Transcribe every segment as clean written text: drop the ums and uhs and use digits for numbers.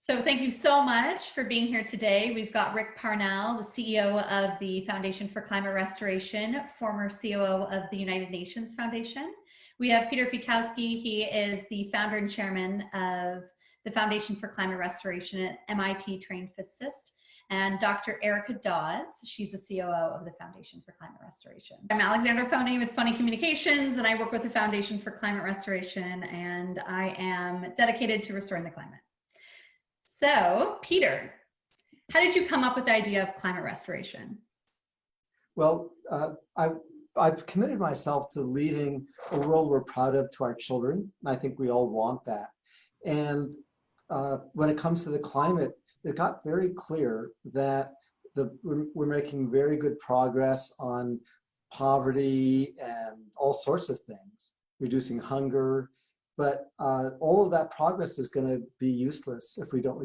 So thank you so much for being here today. We've got Rick Parnell, the CEO of the Foundation for Climate Restoration, former COO of the United Nations Foundation. We have Peter Fikowski. He is the founder and chairman of the Foundation for Climate Restoration, an MIT trained physicist, and Dr. Erica Dodds. She's the COO of the Foundation for Climate Restoration. I'm Alexandra Pony with Pony Communications, and I work with the Foundation for Climate Restoration, and I am dedicated to restoring the climate. So, Peter, how did you come up with the idea of climate restoration? Well, I've committed myself to leaving a world we're proud of to our children, and I think we all want that. And when it comes to the climate, it got very clear that we're making very good progress on poverty and all sorts of things, reducing hunger. But all of that progress is going to be useless if we don't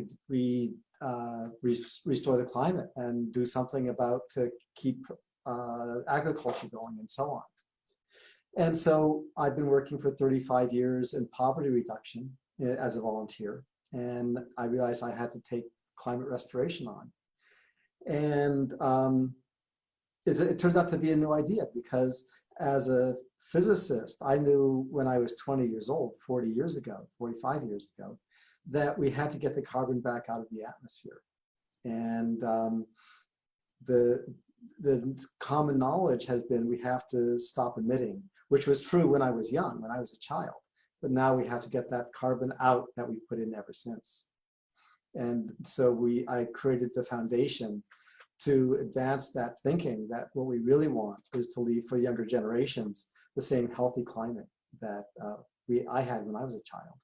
restore the climate and do something about to keep agriculture going and so on. And so I've been working for 35 years in poverty reduction as a volunteer. And I realized I had to take climate restoration on. And it turns out to be a new idea because as a physicist, I knew when I was 20 years old, 40 years ago, 45 years ago, that we had to get the carbon back out of the atmosphere. And the common knowledge has been we have to stop emitting, which was true when I was young, when I was a child. But now we have to get that carbon out that we've put in ever since. And so I created the foundation to advance that thinking that what we really want is to leave for younger generations the same healthy climate that I had when I was a child.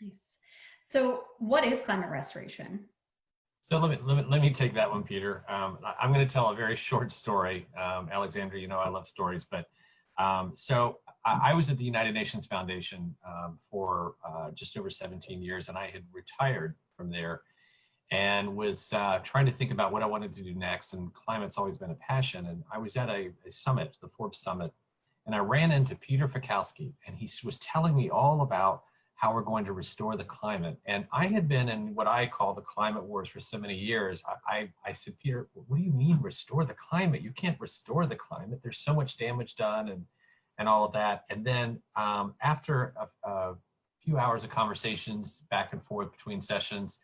Nice. So what is climate restoration? So let me take that one, Peter. I'm going to tell a very short story. Alexandra, you know I love stories, but so I was at the United Nations Foundation for just over 17 years, and I had retired from there and was trying to think about what I wanted to do next, and climate's always been a passion. And I was at a summit, the Forbes Summit, and I ran into Peter Fikowski, and he was telling me all about how we're going to restore the climate. And I had been in what I call the climate wars for so many years. I said, Peter, what do you mean restore the climate? You can't restore the climate. There's so much damage done and all of that. And then after a few hours of conversations back and forth between sessions,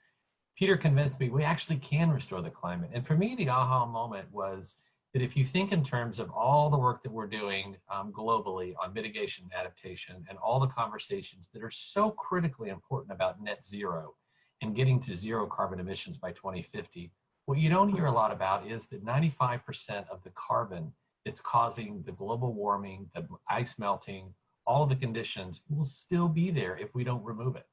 Peter convinced me we actually can restore the climate. And for me, the aha moment was that if you think in terms of all the work that we're doing globally on mitigation and adaptation and all the conversations that are so critically important about net zero and getting to zero carbon emissions by 2050, what you don't hear a lot about is that 95% of the carbon that's causing the global warming, the ice melting, all of the conditions will still be there if we don't remove it.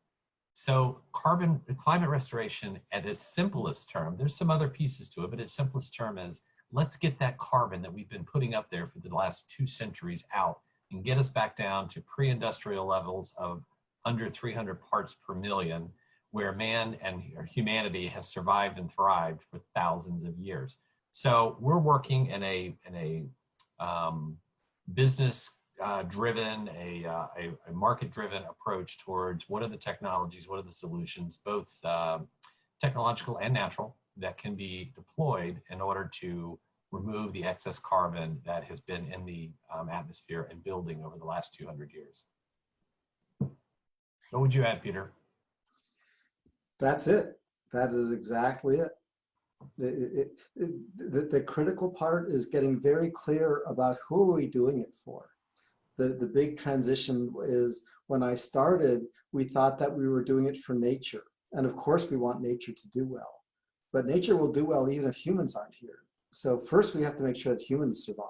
So climate restoration at its simplest term, there's some other pieces to it, but its simplest term is let's get that carbon that we've been putting up there for the last 2 centuries out and get us back down to pre-industrial levels of under 300 parts per million, where man and humanity has survived and thrived for thousands of years. So we're working in a business driven, a market-driven approach towards what are the technologies, what are the solutions, both technological and natural, that can be deployed in order to remove the excess carbon that has been in the atmosphere and building over the last 200 years. What would you add, Peter? That's it. That is exactly it. The critical part is getting very clear about who are we doing it for. The big transition is when I started, we thought that we were doing it for nature. And of course we want nature to do well, but nature will do well even if humans aren't here. So first we have to make sure that humans survive.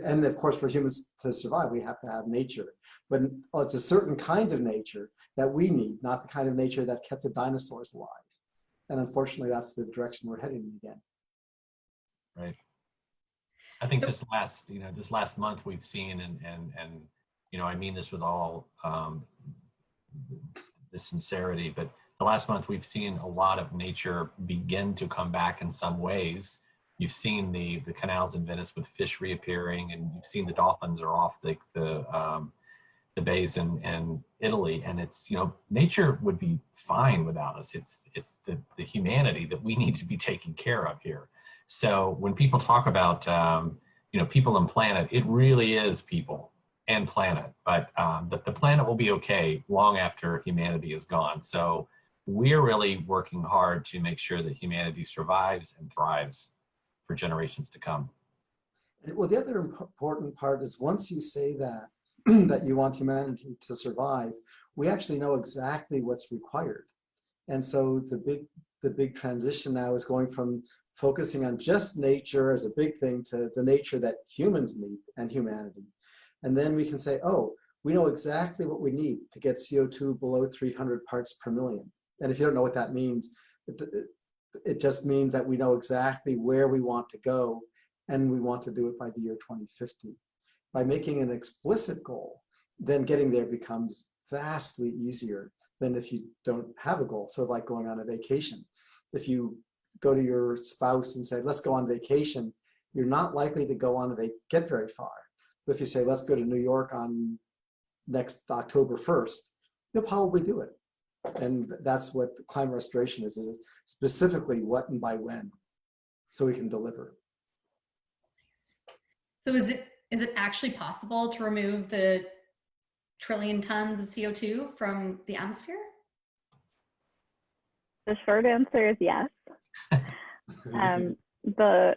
And of course for humans to survive, we have to have nature. But it's a certain kind of nature that we need, not the kind of nature that kept the dinosaurs alive. And unfortunately, that's the direction we're heading in again. Right. I think this last month we've seen, and I mean this with all the sincerity, but the last month we've seen a lot of nature begin to come back in some ways. You've seen the canals in Venice with fish reappearing, and you've seen the dolphins are off the the bays and Italy, and it's, you know, nature would be fine without us. It's the humanity that we need to be taking care of here. So when people talk about you know, people and planet, it really is people and planet, but the planet will be okay long after humanity is gone. So we're really working hard to make sure that humanity survives and thrives for generations to come. Well, the other important part is once you say that, that you want humanity to survive, we actually know exactly what's required. And so the big transition now is going from focusing on just nature as a big thing to the nature that humans need and humanity. And then we can say, oh, we know exactly what we need to get CO2 below 300 parts per million. And if you don't know what that means, it just means that we know exactly where we want to go, and we want to do it by the year 2050. By making an explicit goal, then getting there becomes vastly easier than if you don't have a goal. So like going on a vacation. If you go to your spouse and say, let's go on vacation, you're not likely to go on get very far. But if you say, let's go to New York on next October 1st, you'll probably do it. And that's what climate restoration is specifically what and by when, so we can deliver. So is it actually possible to remove the trillion tons of CO2 from the atmosphere? The short answer is yes. The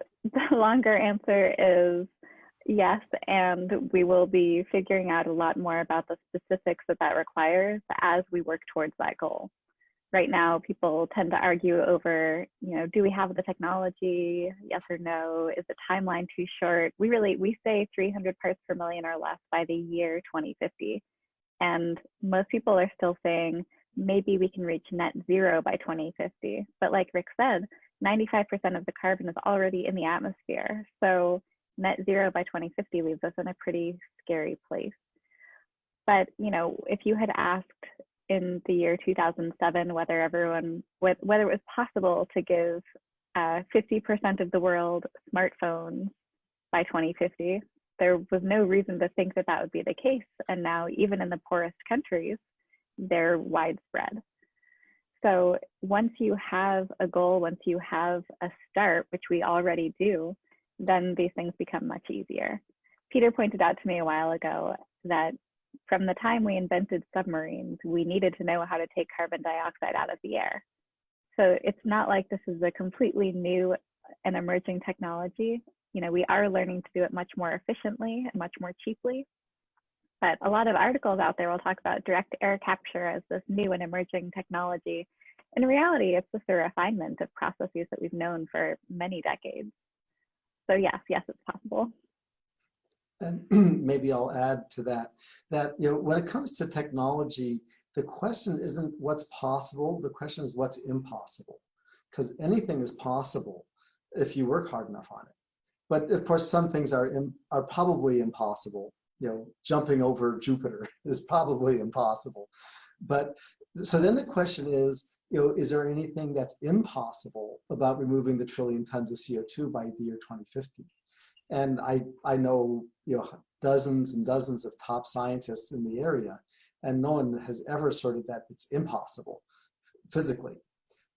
longer answer is yes, and we will be figuring out a lot more about the specifics that requires as we work towards that goal. Right now, people tend to argue over, you know, do we have the technology? Yes or no? Is the timeline too short? We say 300 parts per million or less by the year 2050. And most people are still saying, maybe we can reach net zero by 2050. But like Rick said, 95% of the carbon is already in the atmosphere. So net zero by 2050 leaves us in a pretty scary place. But, you know, if you had asked in the year 2007 whether it was possible to give 50% of the world smartphones by 2050, there was no reason to think that would be the case. And now even in the poorest countries, they're widespread. So once you have a goal, once you have a start, which we already do, then these things become much easier. Peter pointed out to me a while ago that from the time we invented submarines, we needed to know how to take carbon dioxide out of the air. So it's not like this is a completely new and emerging technology. You know, we are learning to do it much more efficiently and much more cheaply. But a lot of articles out there will talk about direct air capture as this new and emerging technology. In reality, it's just a refinement of processes that we've known for many decades. So yes, it's possible. And maybe I'll add to that, you know, when it comes to technology, the question isn't what's possible, the question is what's impossible. Because anything is possible if you work hard enough on it. But of course, some things are probably impossible. You know, jumping over Jupiter is probably impossible. But so then the question is, you know, is there anything that's impossible about removing the 1 trillion tons of CO2 by the year 2050? And I know, you know, dozens and dozens of top scientists in the area, and no one has ever asserted that it's impossible physically.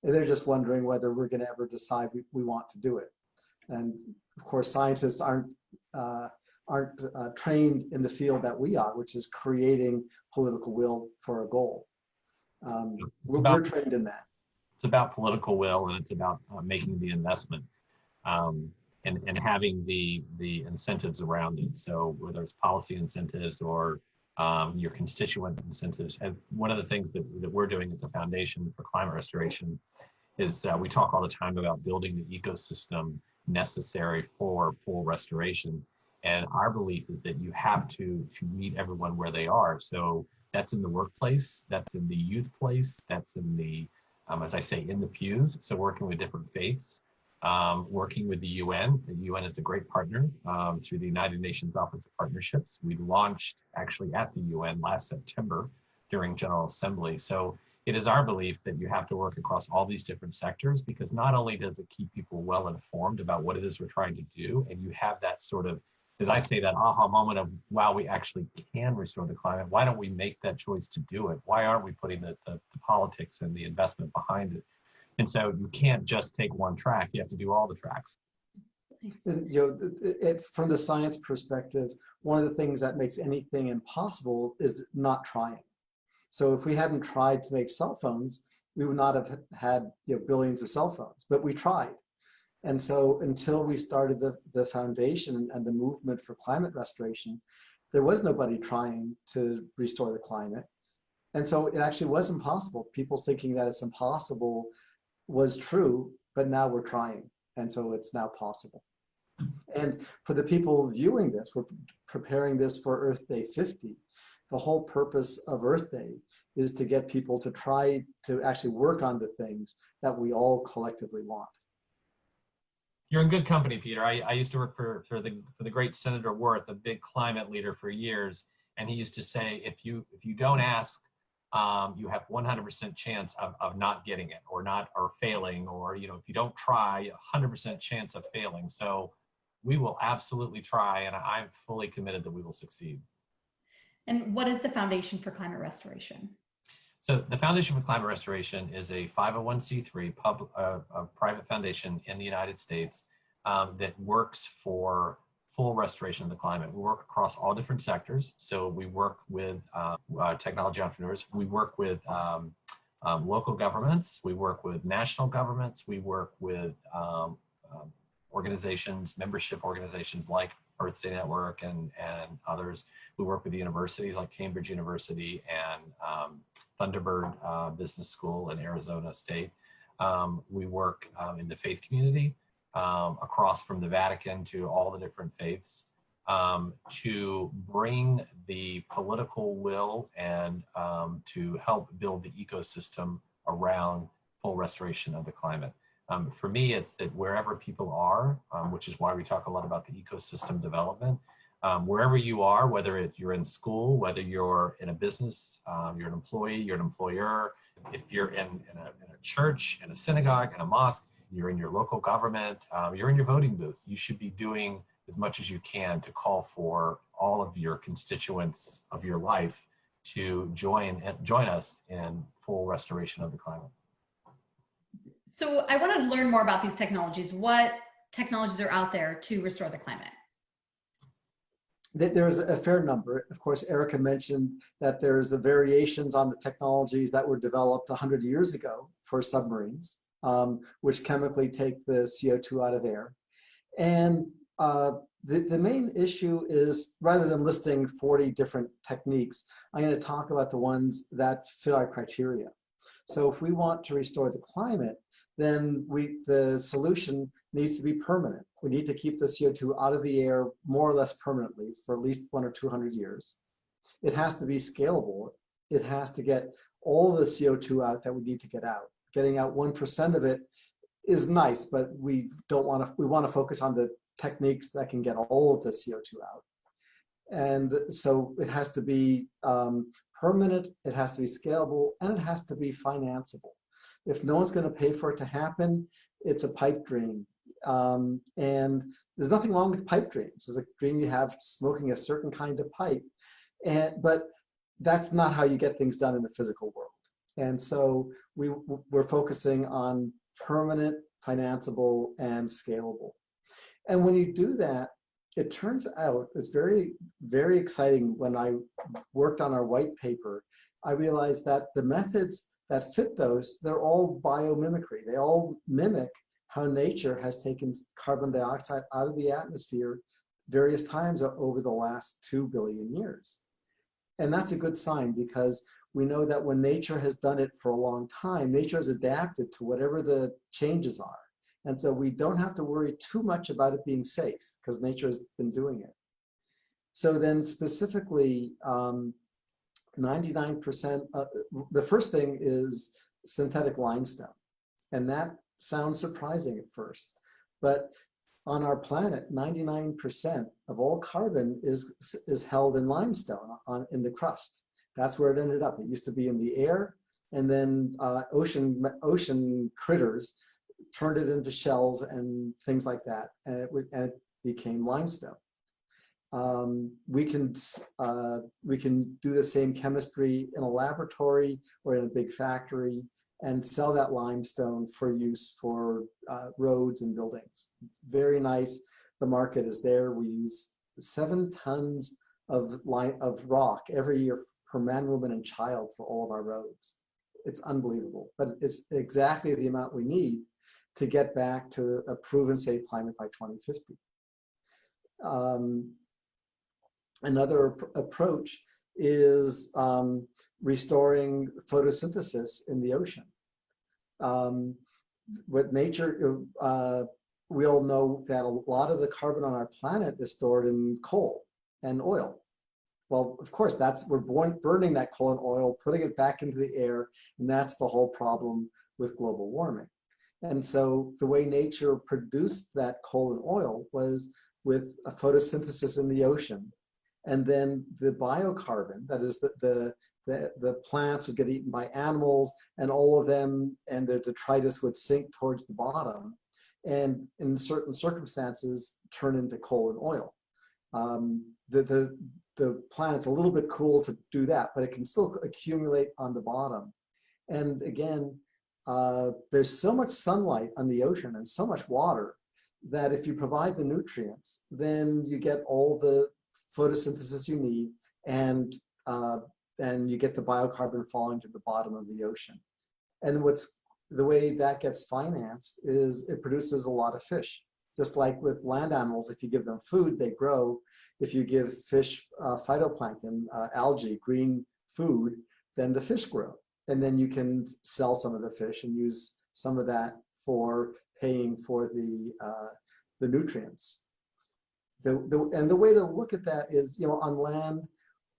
And they're just wondering whether we're going to ever decide we want to do it. And of course, scientists aren't trained in the field that we are, which is creating political will for a goal. We're trained in that. It's about political will, and it's about making the investment and having the incentives around it. So whether it's policy incentives or your constituent incentives. And one of the things that we're doing at the Foundation for Climate Restoration is we talk all the time about building the ecosystem necessary for full restoration. And our belief is that you have to meet everyone where they are. So that's in the workplace, that's in the youth place, that's in the, as I say, in the pews. So working with different faiths, working with the UN. The UN is a great partner through the United Nations Office of Partnerships. We launched actually at the UN last September during General Assembly. So it is our belief that you have to work across all these different sectors, because not only does it keep people well informed about what it is we're trying to do, and you have that sort of is I say that aha moment of, wow, we actually can restore the climate. Why don't we make that choice to do it? Why aren't we putting the politics and the investment behind it? And so you can't just take one track. You have to do all the tracks. And, from the science perspective, one of the things that makes anything impossible is not trying. So if we hadn't tried to make cell phones, we would not have had billions of cell phones, but we tried. And so until we started the foundation and the movement for climate restoration, there was nobody trying to restore the climate. And so it actually was impossible. People thinking that it's impossible was true, but now we're trying. And so it's now possible. And for the people viewing this, we're preparing this for Earth Day 50. The whole purpose of Earth Day is to get people to try to actually work on the things that we all collectively want. You're in good company, Peter. I used to work for the great Senator Worth, a big climate leader for years, and he used to say, if you don't ask, you have 100% chance of not getting it or failing, or if you don't try, 100% chance of failing. So we will absolutely try, and I'm fully committed that we will succeed. And what is the Foundation for Climate Restoration? So the Foundation for Climate Restoration is a 501c3 private foundation in the United States that works for full restoration of the climate. We work across all different sectors. So we work with technology entrepreneurs. We work with local governments. We work with national governments. We work with organizations, membership organizations like Earth Day Network and others. We work with universities like Cambridge University and Thunderbird Business School in Arizona State. We work in the faith community across from the Vatican to all the different faiths to bring the political will and to help build the ecosystem around full restoration of the climate. For me, it's that wherever people are, which is why we talk a lot about the ecosystem development, wherever you are, whether you're in school, whether you're in a business, you're an employee, you're an employer, if you're in a church, in a synagogue, in a mosque, you're in your local government, you're in your voting booth, you should be doing as much as you can to call for all of your constituents of your life to join us in full restoration of the climate. So I want to learn more about these technologies. What technologies are out there to restore the climate? There's a fair number. Of course, Erica mentioned that there's the variations on the technologies that were developed 100 years ago for submarines, which chemically take the CO2 out of air. And the main issue is, rather than listing 40 different techniques, I'm going to talk about the ones that fit our criteria. So if we want to restore the climate, then the solution needs to be permanent. We need to keep the CO2 out of the air more or less permanently for at least 100 or 200 years. It has to be scalable. It has to get all the CO2 out that we need to get out. Getting out 1% of it is nice, but we want to focus on the techniques that can get all of the CO2 out. And so it has to be permanent, it has to be scalable, and it has to be financeable. If no one's going to pay for it to happen, it's a pipe dream. And there's nothing wrong with pipe dreams. It's a dream you have smoking a certain kind of pipe. But that's not how you get things done in the physical world. And so we're focusing on permanent, financeable, and scalable. And when you do that, it turns out it's very, very exciting. When I worked on our white paper, I realized that the methods that fit those, they're all biomimicry. They all mimic how nature has taken carbon dioxide out of the atmosphere various times over the last 2 billion years. And that's a good sign, because we know that when nature has done it for a long time, nature has adapted to whatever the changes are. And so we don't have to worry too much about it being safe, because nature has been doing it. So then specifically, 99%, the first thing is synthetic limestone. And that sounds surprising at first, but on our planet, 99% of all carbon is held in limestone in the crust. That's where it ended up. It used to be in the air, and then ocean critters turned it into shells and things like that, and it became limestone. we can do the same chemistry in a laboratory or in a big factory and sell that limestone for use for roads and buildings. It's very nice. The market is there. We use 7 tons of rock every year per man, woman, and child for all of our roads. It's unbelievable, but it's exactly the amount we need to get back to a proven safe climate by 2050. Another approach is restoring photosynthesis in the ocean. With nature, we all know that a lot of the carbon on our planet is stored in coal and oil. Well, of course, we're burning that coal and oil, putting it back into the air, and that's the whole problem with global warming. And so the way nature produced that coal and oil was with a photosynthesis in the ocean. And then the biocarbon, that is the plants would get eaten by animals, and all of them and their detritus would sink towards the bottom, and in certain circumstances turn into coal and oil. The planet's a little bit cruel to do that, but it can still accumulate on the bottom. And again, there's so much sunlight on the ocean and so much water that if you provide the nutrients, then you get all the photosynthesis you need, and you get the biocarbon falling to the bottom of the ocean. And the way that gets financed is it produces a lot of fish. Just like with land animals, if you give them food, they grow. If you give fish phytoplankton, algae, green food, then the fish grow. And then you can sell some of the fish and use some of that for paying for the nutrients. And the way to look at that is, on land,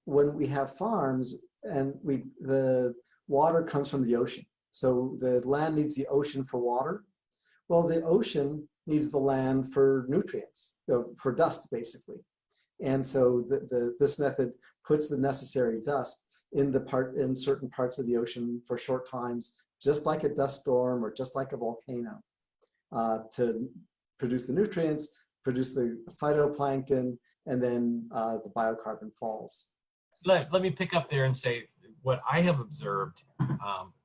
when we have farms and the water comes from the ocean. So the land needs the ocean for water. Well, the ocean needs the land for nutrients, for dust, basically. And so this method puts the necessary dust in certain parts of the ocean for short times, just like a dust storm or just like a volcano, to produce the nutrients, produce the phytoplankton, and then the biocarbon falls. So let me pick up there and say what I have observed.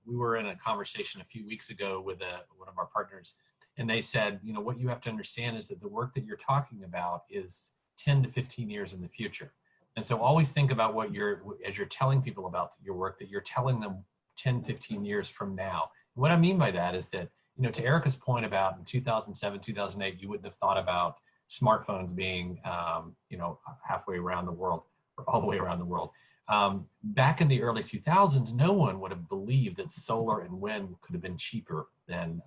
We were in a conversation a few weeks ago with one of our partners, and they said, what you have to understand is that the work that you're talking about is 10 to 15 years in the future. And so always think about as you're telling people about your work, that you're telling them 10, 15 years from now. And what I mean by that is that, to Erica's point about in 2007, 2008, you wouldn't have thought about smartphones being, halfway around the world or all the way around the world. Back in the early 2000s, no one would have believed that solar and wind could have been cheaper than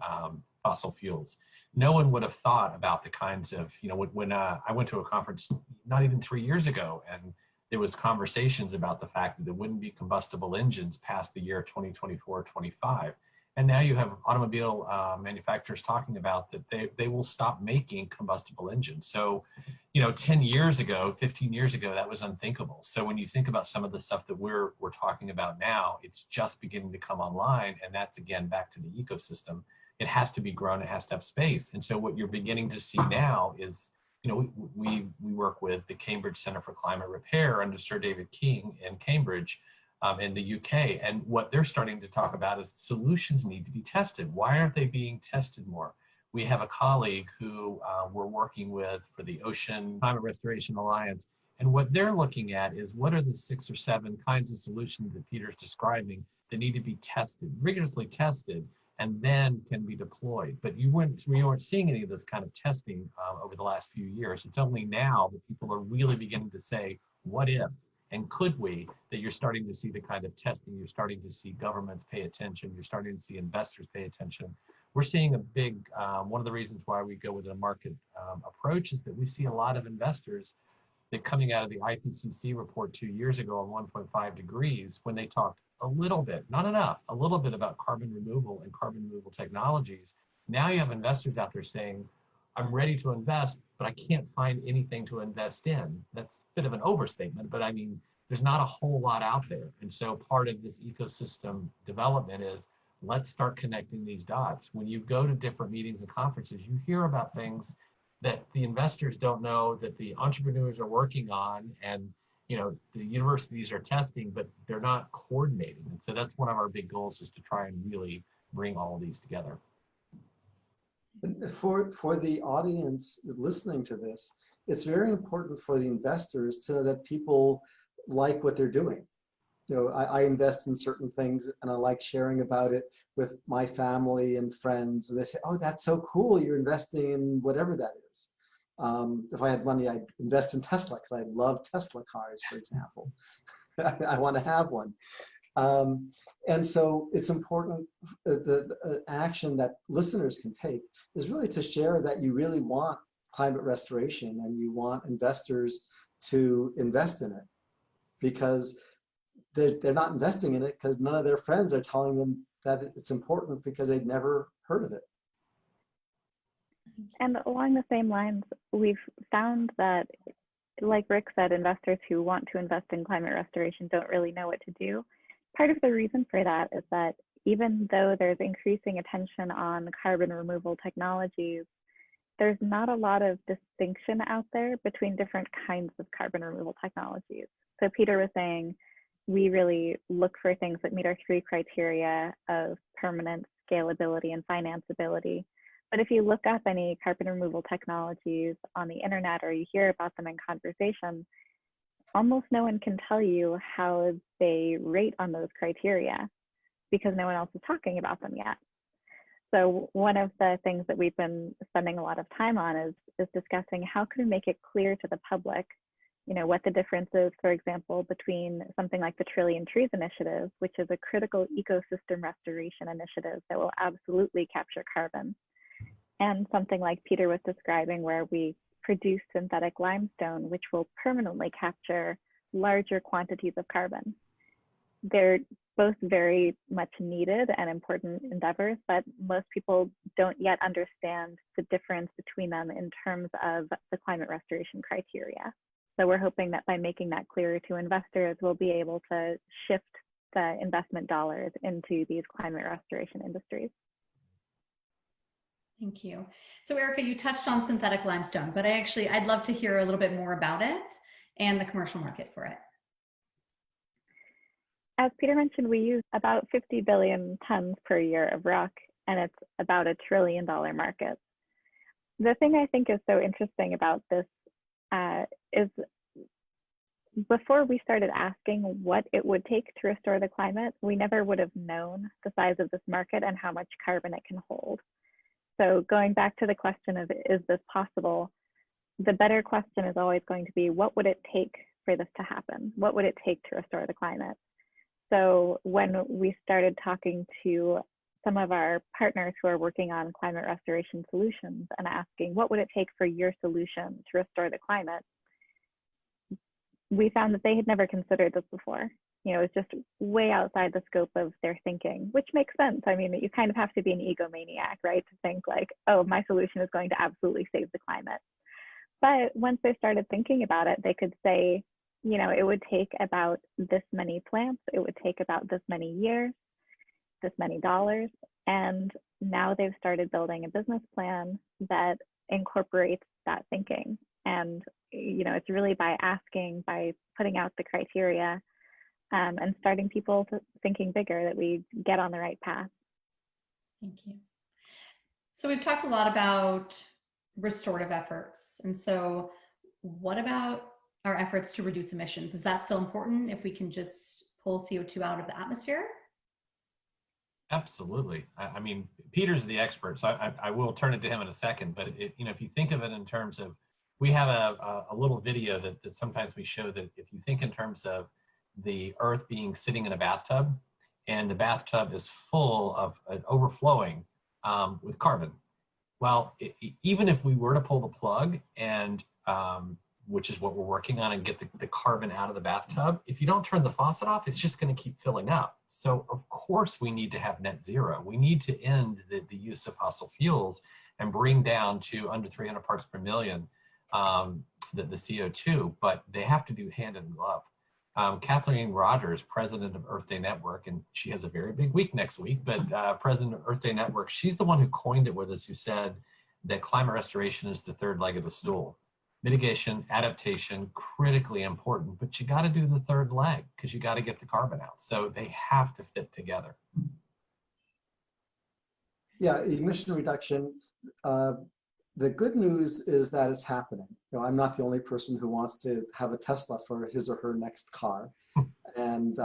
fossil fuels. No one would have thought about the kinds of, when I went to a conference not even 3 years ago, and there was conversations about the fact that there wouldn't be combustible engines past the year 2024, 25. And now you have automobile manufacturers talking about that they will stop making combustible engines. So, 10 years ago, 15 years ago, that was unthinkable. So when you think about some of the stuff that we're talking about now, it's just beginning to come online. And that's, again, back to the ecosystem. It has to be grown, it has to have space. And so what you're beginning to see now is, we work with the Cambridge Center for Climate Repair under Sir David King in Cambridge, in the UK. And what they're starting to talk about is solutions need to be tested. Why aren't they being tested more? We have a colleague who we're working with for the Ocean Climate Restoration Alliance. And what they're looking at is what are the 6 or 7 kinds of solutions that Peter's describing that need to be tested, rigorously tested, and then can be deployed. But we weren't seeing any of this kind of testing over the last few years. It's only now that people are really beginning to say, what if? And could we, that you're starting to see the kind of testing, you're starting to see governments pay attention, you're starting to see investors pay attention. We're seeing a big, one of the reasons why we go with a market approach is that we see a lot of investors that coming out of the IPCC report 2 years ago on 1.5 degrees, when they talked a little bit, not enough, a little bit about carbon removal and carbon removal technologies. Now you have investors out there saying, I'm ready to invest, but I can't find anything to invest in. That's a bit of an overstatement, but I mean, there's not a whole lot out there. And so part of this ecosystem development is let's start connecting these dots. When you go to different meetings and conferences, you hear about things that the investors don't know, that the entrepreneurs are working on, and the universities are testing, but they're not coordinating. And so that's one of our big goals, is to try and really bring all of these together. For the audience listening to this, it's very important for the investors to know that people like what they're doing. I invest in certain things and I like sharing about it with my family and friends. And they say, oh, that's so cool. You're investing in whatever that is. If I had money, I'd invest in Tesla because I love Tesla cars, for example. I want to have one. And so it's important, the action that listeners can take is really to share that you really want climate restoration and you want investors to invest in it, because they're not investing in it because none of their friends are telling them that it's important because they'd never heard of it. And along the same lines, we've found that, like Rick said, investors who want to invest in climate restoration don't really know what to do. Part of the reason for that is that even though there's increasing attention on carbon removal technologies, there's not a lot of distinction out there between different kinds of carbon removal technologies. So Peter was saying, we really look for things that meet our 3 criteria of permanence, scalability, and financeability. But if you look up any carbon removal technologies on the internet or you hear about them in conversation, almost no one can tell you how they rate on those criteria because no one else is talking about them yet. So one of the things that we've been spending a lot of time on is discussing how can we make it clear to the public, what the difference is, for example, between something like the Trillion Trees Initiative, which is a critical ecosystem restoration initiative that will absolutely capture carbon, and something like Peter was describing, where we produce synthetic limestone, which will permanently capture larger quantities of carbon. They're both very much needed and important endeavors, but most people don't yet understand the difference between them in terms of the climate restoration criteria. So we're hoping that by making that clearer to investors, we'll be able to shift the investment dollars into these climate restoration industries. Thank you. So Erica, you touched on synthetic limestone, but I'd love to hear a little bit more about it and the commercial market for it. As Peter mentioned, we use about 50 billion tons per year of rock, and it's about $1 trillion market. The thing I think is so interesting about this is before we started asking what it would take to restore the climate, we never would have known the size of this market and how much carbon it can hold. So going back to the question of, is this possible? The better question is always going to be, what would it take for this to happen? What would it take to restore the climate? So when we started talking to some of our partners who are working on climate restoration solutions and asking, what would it take for your solution to restore the climate? We found that they had never considered this before. It's just way outside the scope of their thinking, which makes sense. I mean, you kind of have to be an egomaniac, right? To think like, oh, my solution is going to absolutely save the climate. But once they started thinking about it, they could say, it would take about this many plants, it would take about this many years, this many dollars. And now they've started building a business plan that incorporates that thinking. And, it's really by asking, by putting out the criteria, and starting people thinking bigger that we get on the right path. Thank you. So we've talked a lot about restorative efforts. And so what about our efforts to reduce emissions? Is that still important if we can just pull CO2 out of the atmosphere? Absolutely. I mean, Peter's the expert, so I will turn it to him in a second. But if you think of it in terms of, we have a little video that sometimes we show that if you think in terms of the Earth being sitting in a bathtub, and the bathtub is full of overflowing with carbon. Well, even if we were to pull the plug and which is what we're working on, and get the carbon out of the bathtub, if you don't turn the faucet off, it's just going to keep filling up. So of course we need to have net zero. We need to end the use of fossil fuels and bring down to under 300 parts per million the CO2, but they have to do hand in glove. Kathleen Rogers, president of Earth Day Network, and she has a very big week next week, but president of Earth Day Network, she's the one who coined it with us, who said that climate restoration is the third leg of the stool. Mitigation, adaptation, critically important, but you got to do the third leg because you got to get the carbon out. So they have to fit together. Yeah, emission reduction. The good news is that it's happening. I'm not the only person who wants to have a Tesla for his or her next car, and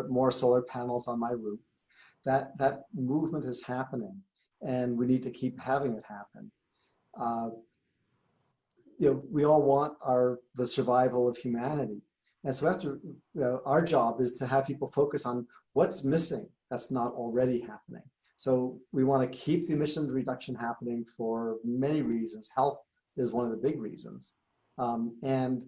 more solar panels on my roof. That movement is happening, and we need to keep having it happen. We all want the survival of humanity, and so after our job is to have people focus on what's missing that's not already happening. So we want to keep the emissions reduction happening for many reasons. Health is one of the big reasons, and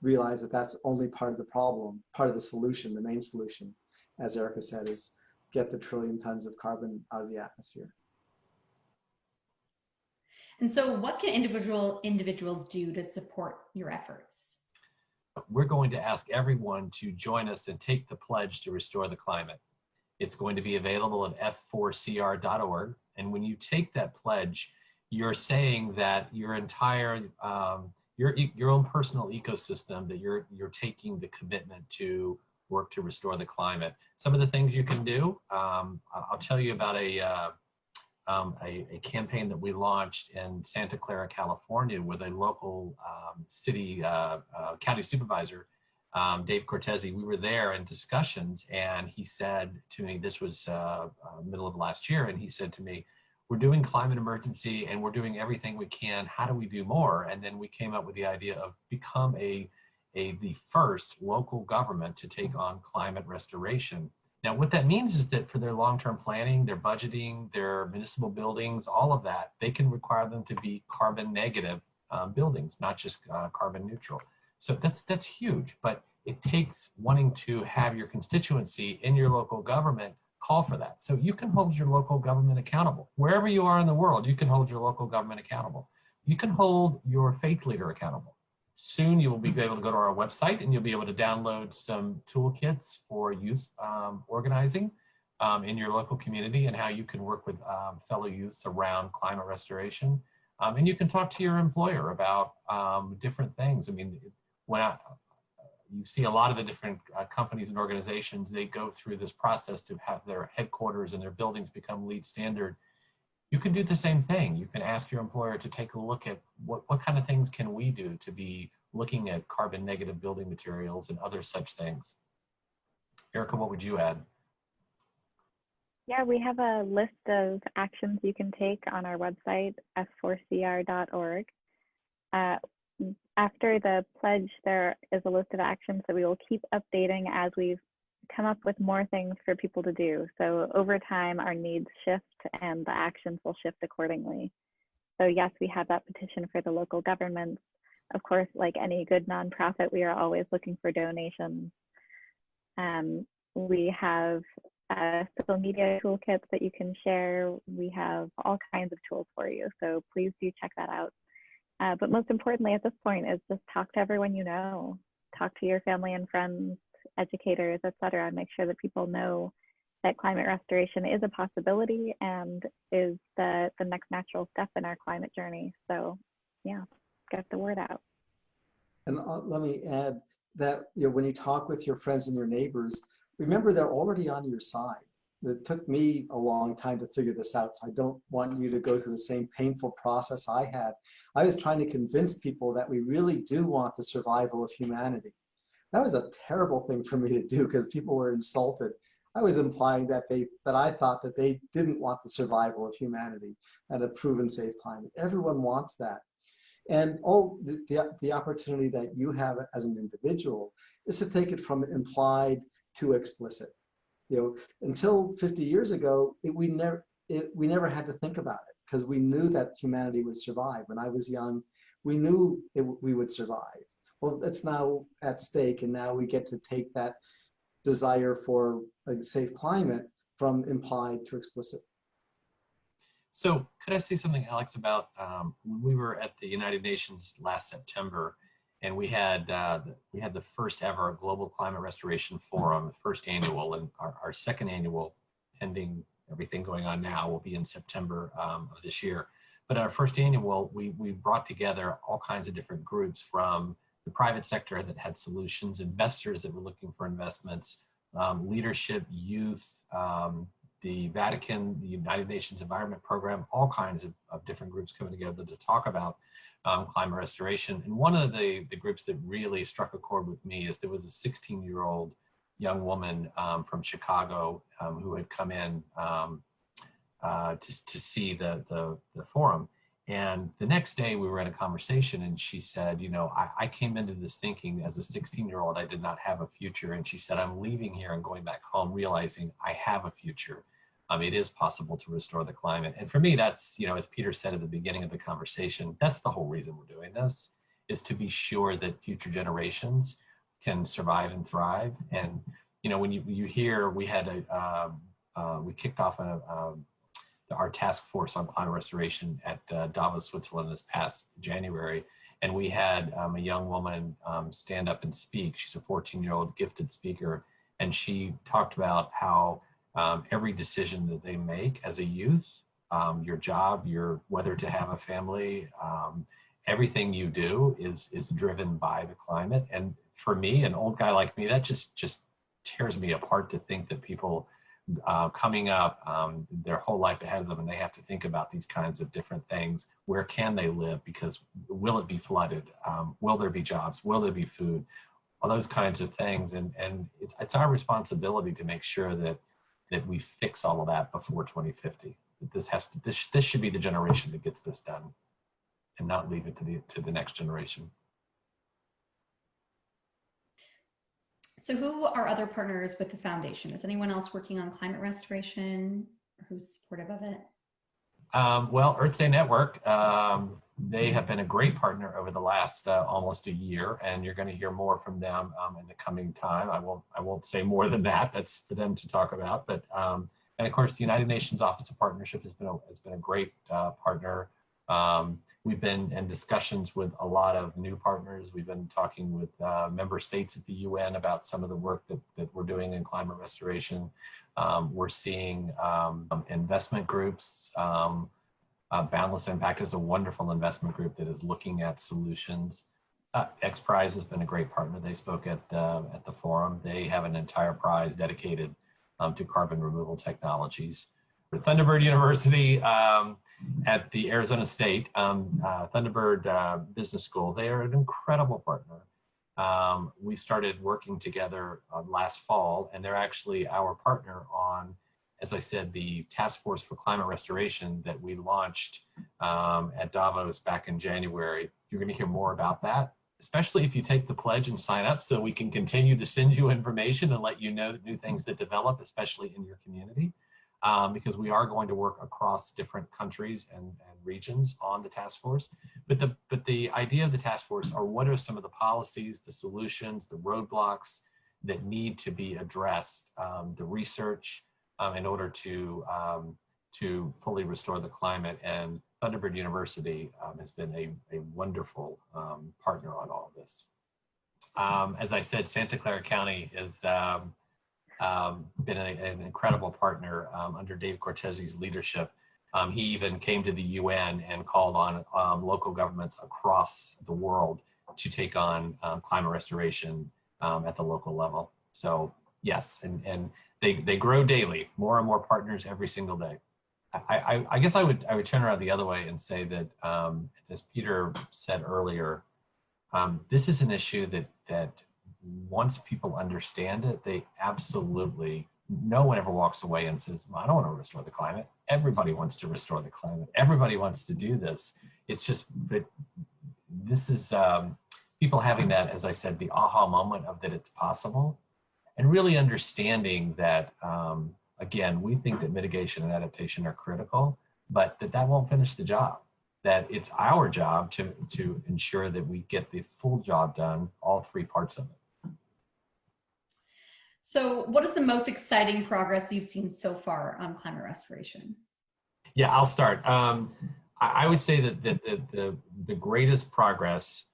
realize that that's only part of the problem, part of the solution. The main solution, as Erica said, is get the 1 trillion tons of carbon out of the atmosphere. And so what can individuals do to support your efforts? We're going to ask everyone to join us and take the pledge to restore the climate. It's going to be available at f4cr.org. And when you take that pledge, you're saying that your entire, your own personal ecosystem, that you're taking the commitment to work to restore the climate. Some of the things you can do, I'll tell you about a campaign that we launched in Santa Clara, California, with a local county supervisor, Dave Cortese. We were there in discussions, and he said to me, this was middle of last year, and he said to me, we're doing climate emergency and we're doing everything we can. How do we do more? And then we came up with the idea of become the first local government to take on climate restoration. Now, what that means is that for their long-term planning, their budgeting, their municipal buildings, all of that, they can require them to be carbon negative buildings, not just carbon neutral. So that's huge, but it takes wanting to have your constituency in your local government call for that. So you can hold your local government accountable. Wherever you are in the world, you can hold your local government accountable. You can hold your faith leader accountable. Soon you will be able to go to our website and you'll be able to download some toolkits for youth organizing in your local community and how you can work with fellow youths around climate restoration. And you can talk to your employer about different things. I mean, you see a lot of the different companies and organizations, they go through this process to have their headquarters and their buildings become LEED standard. You can do the same thing. You can ask your employer to take a look at what kind of things can we do to be looking at carbon negative building materials and other such things. Erica, what would you add? Yeah, we have a list of actions you can take on our website, f4cr.org. After the pledge, there is a list of actions that we will keep updating as we've come up with more things for people to do. So over time, our needs shift and the actions will shift accordingly. So yes, we have that petition for the local governments. Of course, like any good nonprofit, we are always looking for donations. We have social media toolkits that you can share. We have all kinds of tools for you. So please do check that out. But most importantly at this point is just talk to everyone you know. Talk to your family and friends, educators, etc. Make sure that people know that climate restoration is a possibility and is the next natural step in our climate journey. So yeah, get the word out. And let me add that when you talk with your friends and your neighbors, remember they're already on your side. It took me a long time to figure this out, so I don't want you to go through the same painful process I had. I was trying to convince people that we really do want the survival of humanity. That was a terrible thing for me to do because people were insulted. I was implying that I thought that they didn't want the survival of humanity and a proven safe climate. Everyone wants that. And the opportunity that you have as an individual is to take it from implied to explicit. Until 50 years ago, we never had to think about it because we knew that humanity would survive. When I was young, we knew we would survive. Well, it's now at stake, and now we get to take that desire for a safe climate from implied to explicit. So could I say something, Alex, about when we were at the United Nations last September, and we had the first ever Global Climate Restoration Forum, the first annual, and our second annual, pending everything going on now, will be in September of this year. But at our first annual, we brought together all kinds of different groups from the private sector that had solutions, investors that were looking for investments, leadership, youth, the Vatican, the United Nations Environment Program, all kinds of different groups coming together to talk about climate restoration. And one of the groups that really struck a chord with me is there was a 16-year-old young woman from Chicago who had come in to see the forum. And the next day we were in a conversation and she said, you know, I came into this thinking as a 16-year-old, I did not have a future. And she said, I'm leaving here and going back home, realizing I have a future. It is possible to restore the climate. And for me, that's, you know, as Peter said at the beginning of the conversation, that's the whole reason we're doing this, is to be sure that future generations can survive and thrive. And, you know, when you hear, we had we kicked off our task force on climate restoration at Davos, Switzerland this past January. And we had a young woman stand up and speak. She's a 14-year-old gifted speaker. And she talked about how every decision that they make as a youth, your job, whether to have a family, everything you do is driven by the climate. And for me, an old guy like me, that just tears me apart to think that people coming up, their whole life ahead of them, and they have to think about these kinds of different things. Where can they live? Because will it be flooded? Will there be jobs? Will there be food? All those kinds of things. And it's our responsibility to make sure that we fix all of that before 2050. That this should be the generation that gets this done, and not leave it to the next generation. So who are other partners with the foundation? Is anyone else working on climate restoration or who's supportive of it? Well, Earth Day Network, they have been a great partner over the last almost a year, and you're going to hear more from them in the coming time. I won't say more than that. That's for them to talk about. But and of course, the United Nations Office of Partnership has been a great partner. We've been in discussions with a lot of new partners. We've been talking with member states at the UN about some of the work that we're doing in climate restoration. We're seeing investment groups. Boundless Impact is a wonderful investment group that is looking at solutions. X Prize has been a great partner. They spoke at the forum. They have an entire prize dedicated to carbon removal technologies. Thunderbird University at the Arizona State, Thunderbird Business School, they are an incredible partner. We started working together last fall, and they're actually our partner on, as I said, the Task Force for Climate Restoration that we launched at Davos back in January. You're going to hear more about that, especially if you take the pledge and sign up, so we can continue to send you information and let you know new things that develop, especially in your community. Because we are going to work across different countries and regions on the task force. But the idea of the task force are, what are some of the policies, the solutions, the roadblocks that need to be addressed, the research in order to fully restore the climate. And Thunderbird University has been a wonderful partner on all of this. As I said, Santa Clara County is been an incredible partner under Dave Cortese's leadership. He even came to the UN and called on local governments across the world to take on climate restoration at the local level. So yes, and they grow daily, more and more partners every single day. I guess I would turn around the other way and say that, as Peter said earlier, this is an issue that once people understand it, they absolutely, no one ever walks away and says, well, I don't want to restore the climate. Everybody wants to restore the climate. Everybody wants to do this. It's just that this is people having that, as I said, the aha moment of that it's possible, and really understanding that, again, we think that mitigation and adaptation are critical, but that won't finish the job. That it's our job to ensure that we get the full job done, all three parts of it. So what is the most exciting progress you've seen so far on climate restoration? Yeah, I'll start. I would say that the greatest progress,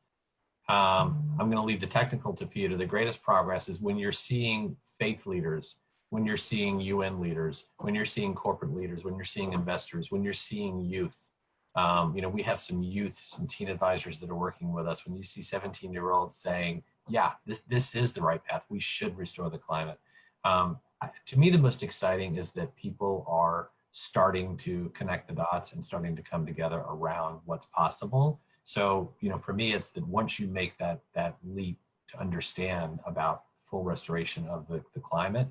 I'm going to leave the technical to Peter. The greatest progress is when you're seeing faith leaders, when you're seeing UN leaders, when you're seeing corporate leaders, when you're seeing investors, when you're seeing youth We have some youth, some teen advisors that are working with us. When you see 17-year-olds saying, yeah, this is the right path, we should restore the climate. To me, the most exciting is that people are starting to connect the dots and starting to come together around what's possible. So, for me, it's that once you make that leap to understand about full restoration of the climate,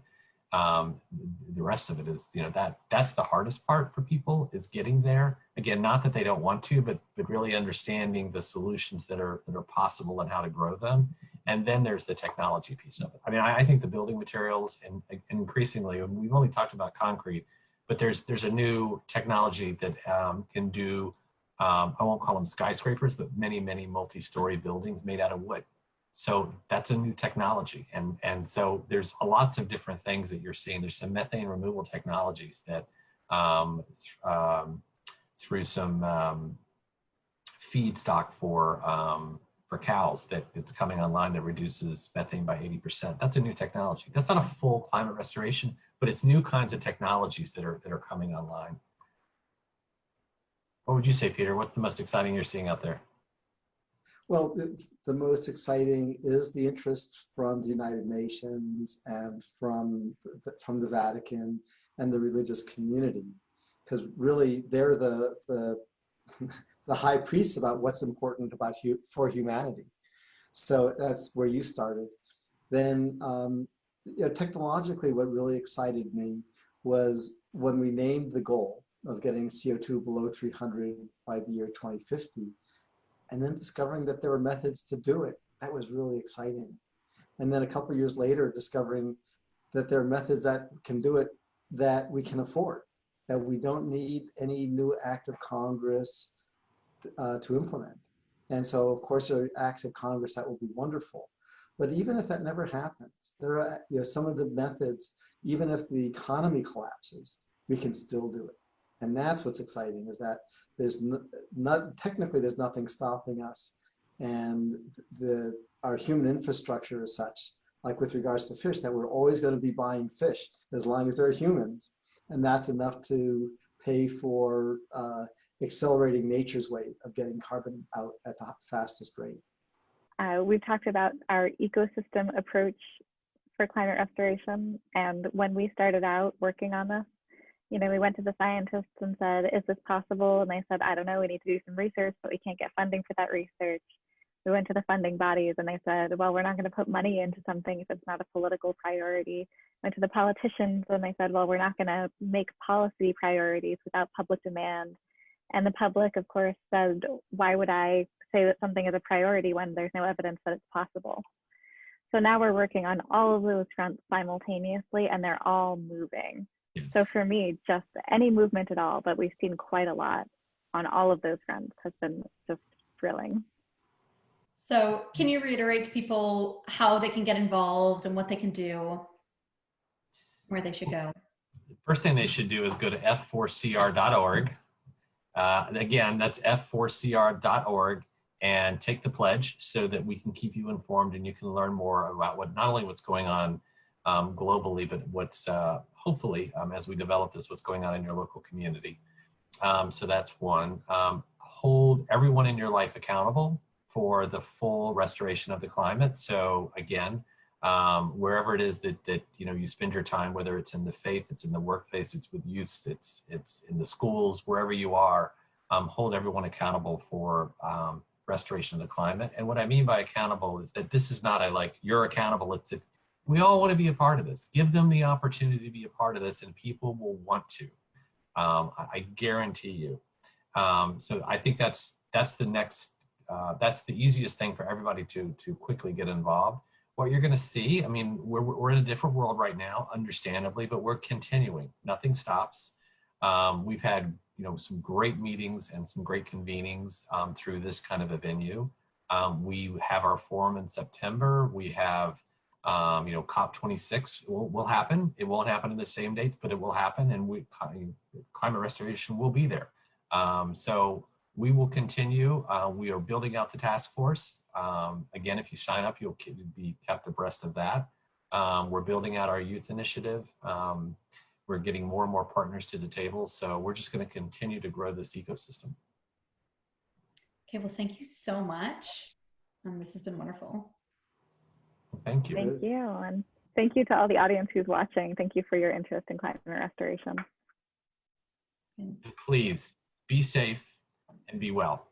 the rest of it is, that's the hardest part for people, is getting there. Again, not that they don't want to, but really understanding the solutions that are possible and how to grow them. And then there's the technology piece of it. I mean, I think the building materials and increasingly, and we've only talked about concrete, but there's a new technology that can do, I won't call them skyscrapers, but many multi-story buildings made out of wood. So that's a new technology. And so there's lots of different things that you're seeing. There's some methane removal technologies that through some feedstock for cows that's coming online that reduces methane by 80%. That's a new technology. That's not a full climate restoration, but it's new kinds of technologies that are coming online. What would you say, Peter? What's the most exciting you're seeing out there? Well, the most exciting is the interest from the United Nations and from the Vatican and the religious community, because really they're the high priests about what's important for humanity. So that's where you started. Then technologically, what really excited me was when we named the goal of getting CO2 below 300 by the year 2050, and then discovering that there were methods to do it. That was really exciting. And then a couple of years later, discovering that there are methods that can do it that we can afford, that we don't need any new act of Congress to implement. And so, of course, there are acts of Congress that will be wonderful. But even if that never happens, there are some of the methods, even if the economy collapses, we can still do it. And that's what's exciting, is that technically there's nothing stopping us. And our human infrastructure is such, like with regards to fish, that we're always going to be buying fish as long as there are humans. And that's enough to pay for accelerating nature's way of getting carbon out at the fastest rate. We've talked about our ecosystem approach for climate restoration. And when we started out working on this, we went to the scientists and said, is this possible? And they said, I don't know, we need to do some research, but we can't get funding for that research. We went to the funding bodies and they said, well, we're not going to put money into something if it's not a political priority. Went to the politicians and they said, well, we're not going to make policy priorities without public demand. And the public, of course, said, why would I say that something is a priority when there's no evidence that it's possible? So now we're working on all of those fronts simultaneously, and they're all moving. Yes. So for me, just any movement at all, but we've seen quite a lot on all of those fronts, has been just thrilling. So can you reiterate to people how they can get involved and what they can do, where they should go? The first thing they should do is go to f4cr.org. Again, that's f4cr.org, and take the pledge so that we can keep you informed and you can learn more about not only what's going on globally, but what's hopefully, as we develop this, what's going on in your local community. So that's one. Hold everyone in your life accountable for the full restoration of the climate. So again, wherever it is that you spend your time, whether it's in the faith, it's in the workplace, it's with youth, it's in the schools, wherever you are, hold everyone accountable for restoration of the climate. And what I mean by accountable is that this is not you're accountable. It's we all want to be a part of this. Give them the opportunity to be a part of this, and people will want to. I guarantee you. So I think that's the next. That's the easiest thing for everybody to quickly get involved. What you're going to see, I mean, we're in a different world right now, understandably, but we're continuing. Nothing stops. We've had some great meetings and some great convenings through this kind of a venue. We have our forum in September. We have COP26 will happen. It won't happen in the same date, but it will happen, and climate restoration will be there. So we will continue. We are building out the task force. Again, if you sign up, you'll be kept abreast of that. We're building out our youth initiative. We're getting more and more partners to the table. So we're just going to continue to grow this ecosystem. Okay, well, thank you so much. This has been wonderful. Thank you. Thank you. And thank you to all the audience who's watching. Thank you for your interest in climate restoration. And please be safe and be well.